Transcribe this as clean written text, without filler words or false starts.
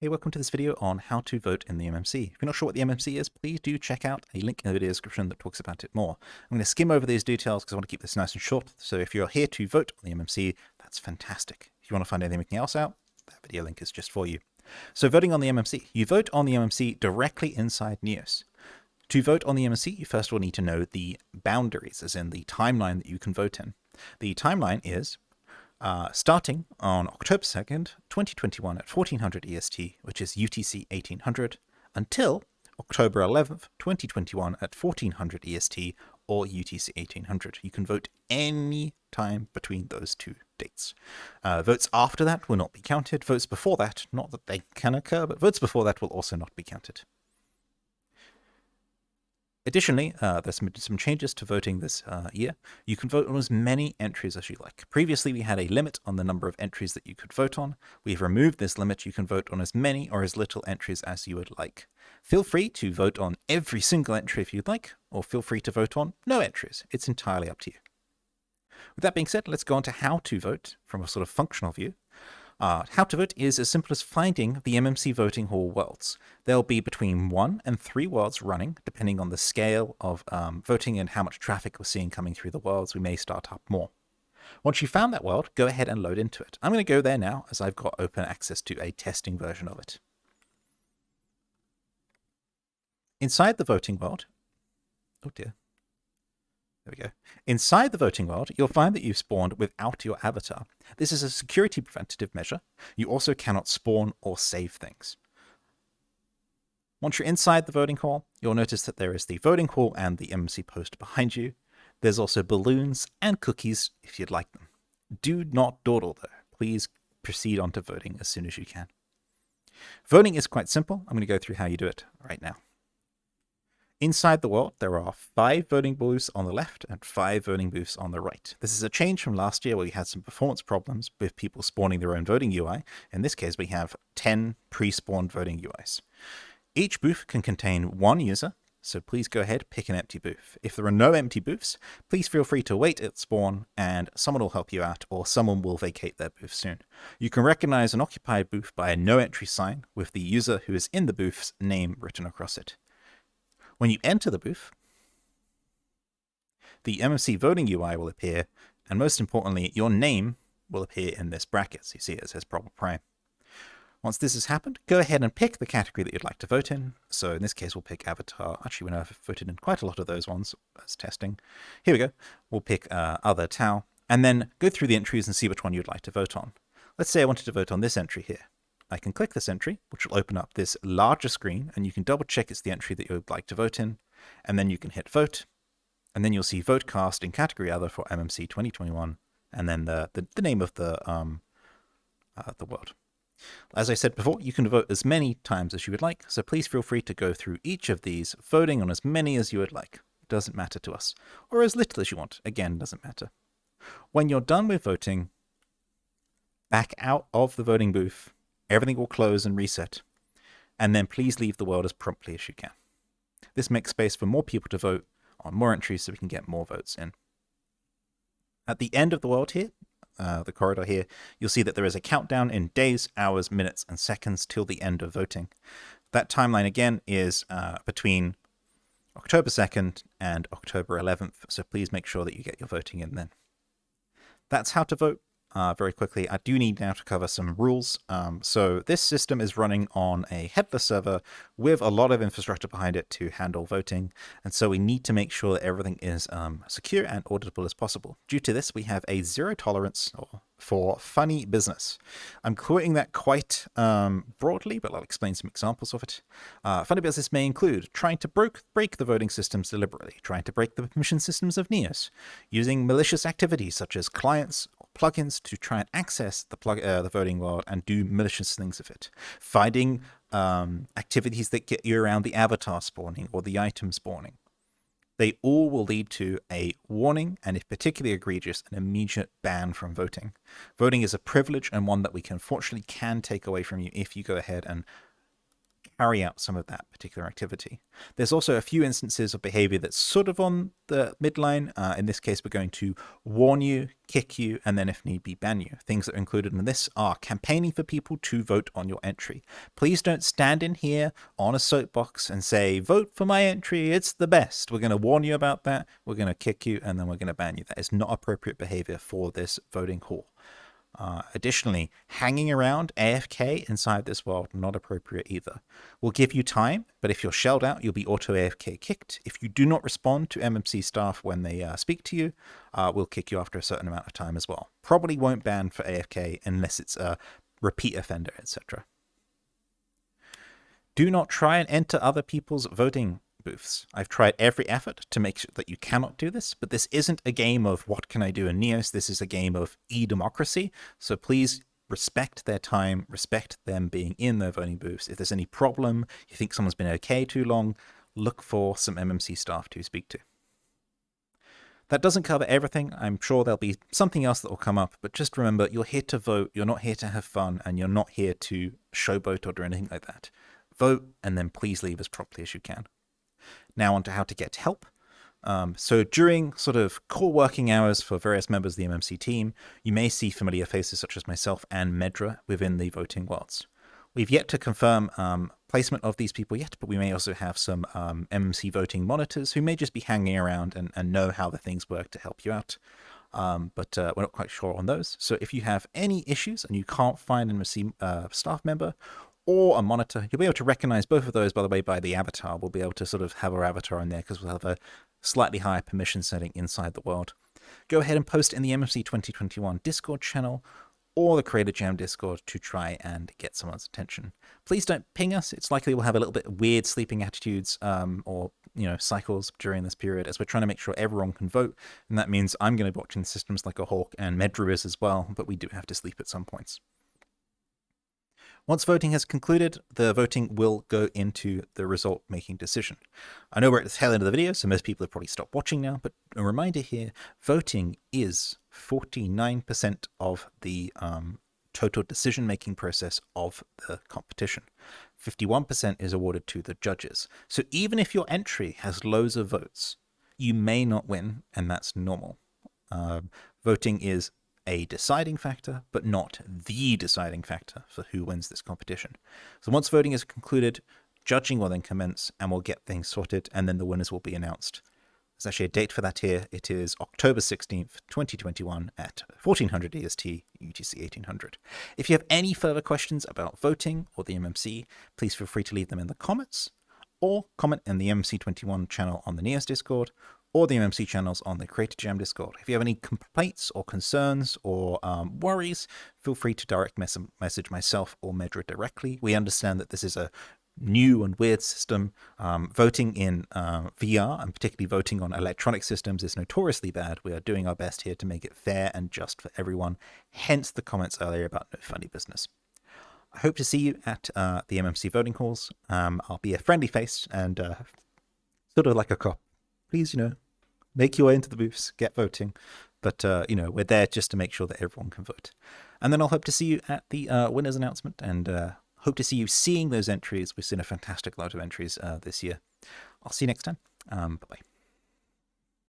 Hey, welcome to this video on how to vote in the MMC. If you're not sure what the MMC is, please do check out a link in the video description that talks about it more. I'm going to skim over these details because I want to keep this nice and short. So if you're here to vote on the MMC, that's fantastic. If you want to find anything else out, that video link is just for you. So voting on the MMC. You vote on the MMC directly inside Neos. To vote on the MMC, you first of all need to know the boundaries, as in the timeline that you can vote in. The timeline is starting on October 2nd, 2021 at 1400 EST, which is UTC 1800, until October 11th, 2021 at 1400 EST or UTC 1800. You can vote any time between those two dates. Votes after that will not be counted. Votes before that, not that they can occur, but votes before that will also not be counted. Additionally, there's some changes to voting this year. You can vote on as many entries as you like. Previously, we had a limit on the number of entries that you could vote on. We've removed this limit. You can vote on as many or as little entries as you would like. Feel free to vote on every single entry if you'd like, or feel free to vote on no entries. It's entirely up to you. With that being said, let's go on to how to vote from a sort of functional view. How to vote is as simple as finding the MMC Voting Hall worlds. There'll be between 1 and 3 worlds running, depending on the scale of voting and how much traffic we're seeing coming through the worlds. We may start up more. Once you've found that world, go ahead and load into it. I'm going to go there now, as I've got open access to a testing version of it. Inside the voting world, oh dear. There we go. Inside the voting world, you'll find that you've spawned without your avatar. This is a security preventative measure. You also cannot spawn or save things. Once you're inside the voting hall, you'll notice that there is the voting hall and the MMC post behind you. There's also balloons and cookies if you'd like them. Do not dawdle though. Please proceed on to voting as soon as you can. Voting is quite simple. I'm going to go through how you do it right now. Inside the world, there are 5 voting booths on the left and 5 voting booths on the right. This is a change from last year where we had some performance problems with people spawning their own voting UI. In this case, we have 10 pre-spawned voting UIs. Each booth can contain 1 user, so please go ahead, pick an empty booth. If there are no empty booths, please feel free to wait at spawn and someone will help you out or someone will vacate their booth soon. You can recognize an occupied booth by a no entry sign with the user who is in the booth's name written across it. When you enter the booth, the MMC voting UI will appear, and most importantly, your name will appear in this bracket. So you see it says Proper Prime. Once this has happened, go ahead and pick the category that you'd like to vote in. So in this case, we'll pick Avatar. Actually, we know I've voted in quite a lot of those ones as testing. Here we go. We'll pick Other Tau, and then go through the entries and see which one you'd like to vote on. Let's say I wanted to vote on this entry here. I can click this entry, which will open up this larger screen, and you can double check it's the entry that you would like to vote in, and then you can hit vote, and then you'll see vote cast in category other for MMC 2021, and then the name of the world. As I said before, you can vote as many times as you would like, so please feel free to go through each of these, voting on as many as you would like. It doesn't matter to us. Or as little as you want. Again, doesn't matter. When you're done with voting, back out of the voting booth. Everything will close and reset, and then please leave the world as promptly as you can. This makes space for more people to vote on more entries so we can get more votes in. At the end of the world here, the corridor here, you'll see that there is a countdown in days, hours, minutes, and seconds till the end of voting. That timeline again is between October 2nd and October 11th, so please make sure that you get your voting in then. That's how to vote. Very quickly, I do need now to cover some rules. So this system is running on a headless server with a lot of infrastructure behind it to handle voting. And so we need to make sure that everything is secure and auditable as possible. Due to this, we have a 0 tolerance for funny business. I'm quoting that quite broadly, but I'll explain some examples of it. Funny business may include trying to break the voting systems deliberately, trying to break the permission systems of Neos, using malicious activities such as clients plugins to try and access the voting world and do malicious things with it. Finding activities that get you around the avatar spawning or the item spawning. They all will lead to a warning, and if particularly egregious, an immediate ban from voting. Voting is a privilege and one that we unfortunately can take away from you if you go ahead and carry out some of that particular activity. There's also a few instances of behavior that's sort of on the midline. In this case, we're going to warn you, kick you, and then if need be, ban you. Things that are included in this are campaigning for people to vote on your entry. Please don't stand in here on a soapbox and say, vote for my entry, it's the best. We're going to warn you about that, we're going to kick you, and then we're going to ban you. That is not appropriate behavior for this voting hall. Additionally, hanging around AFK inside this world, not appropriate either. We'll give you time, but if you're shelled out, you'll be auto AFK kicked. If you do not respond to MMC staff when they speak to you, we'll kick you after a certain amount of time as well. Probably won't ban for AFK unless it's a repeat offender, etc. Do not try and enter other people's voting booths. I've tried every effort to make sure that you cannot do this, but this isn't a game of what can I do in Neos. This is a game of e-democracy. So please respect their time, respect them being in their voting booths. If there's any problem, you think someone's been okay too long, look for some MMC staff to speak to. That doesn't cover everything. I'm sure there'll be something else that will come up, but just remember, you're here to vote, you're not here to have fun, and you're not here to showboat or do anything like that. Vote, and then please leave as promptly as you can. Now on to how to get help. So during sort of core working hours for various members of the MMC team, you may see familiar faces such as myself and Medra within the voting worlds. We've yet to confirm placement of these people yet, but we may also have some MMC voting monitors who may just be hanging around and know how the things work to help you out. But we're not quite sure on those. So if you have any issues and you can't find an MMC staff member or a monitor, you'll be able to recognize both of those, by the way, by the avatar. We'll be able to sort of have our avatar in there because we'll have a slightly higher permission setting inside the world. Go ahead and post in the MMC 2021 Discord channel or the Creator Jam Discord to try and get someone's attention. Please don't ping us. It's likely we'll have a little bit weird sleeping attitudes or cycles during this period as we're trying to make sure everyone can vote. And that means I'm going to be watching the systems like a hawk, and Medru is as well, but we do have to sleep at some points. Once voting has concluded, the voting will go into the result-making decision. I know we're at the tail end of the video, so most people have probably stopped watching now, but a reminder here, voting is 49% of the total decision-making process of the competition. 51% is awarded to the judges. So even if your entry has loads of votes, you may not win, and that's normal. Voting is a deciding factor, but not the deciding factor for who wins this competition. So once voting is concluded, judging will then commence and we'll get things sorted, and then the winners will be announced. There's actually a date for that here. It is October 16th, 2021 at 1400 EST, UTC 1800. If you have any further questions about voting or the MMC, please feel free to leave them in the comments or comment in the MMC 21 channel on the Neos Discord, or the MMC channels on the Creator Jam Discord. If you have any complaints or concerns or worries, feel free to direct message myself or Medra directly. We understand that this is a new and weird system. Voting in VR, and particularly voting on electronic systems, is notoriously bad. We are doing our best here to make it fair and just for everyone, hence the comments earlier about no funny business. I hope to see you at the MMC voting halls. I'll be a friendly face and sort of like a cop. Please, make your way into the booths, get voting. But, we're there just to make sure that everyone can vote. And then I'll hope to see you at the winners announcement, and hope to see you seeing those entries. We've seen a fantastic lot of entries this year. I'll see you next time. Bye-bye.